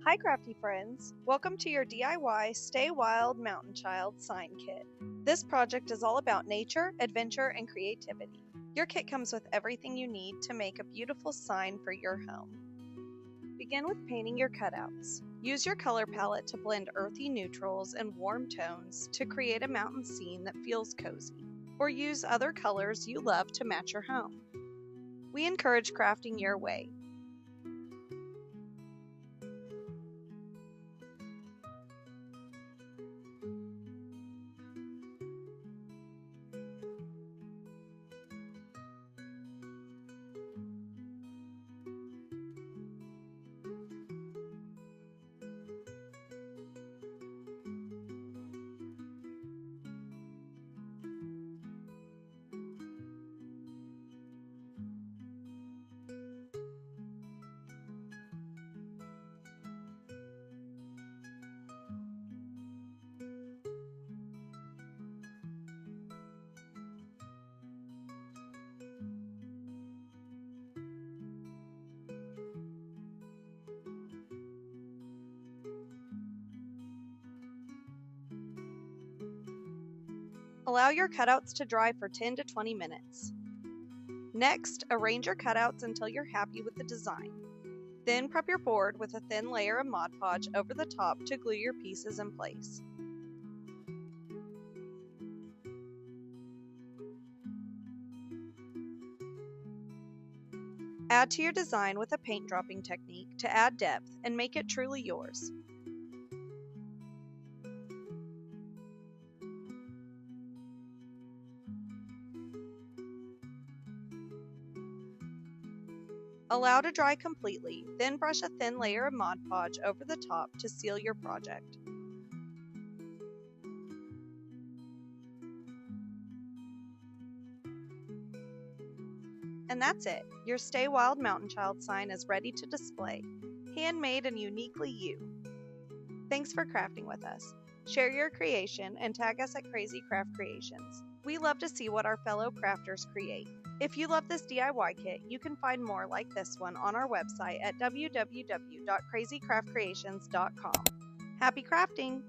Hi crafty friends! Welcome to your DIY Stay Wild Mountain Child sign kit. This project is all about nature, adventure, and creativity. Your kit comes with everything you need to make a beautiful sign for your home. Begin with painting your cutouts. Use your color palette to blend earthy neutrals and warm tones to create a mountain scene that feels cozy, or use other colors you love to match your home. We encourage crafting your way. Allow your cutouts to dry for 10 to 20 minutes. Next, arrange your cutouts until you're happy with the design. Then prep your board with a thin layer of Mod Podge over the top to glue your pieces in place. Add to your design with a paint dropping technique to add depth and make it truly yours. Allow to dry completely, then brush a thin layer of Mod Podge over the top to seal your project. And that's it. Your Stay Wild Mountain Child sign is ready to display, handmade and uniquely you. Thanks for crafting with us. Share your creation and tag us at Crazy Craft Creations. We love to see what our fellow crafters create. If you love this DIY kit, you can find more like this one on our website at www.crazycraftcreations.com. Happy crafting!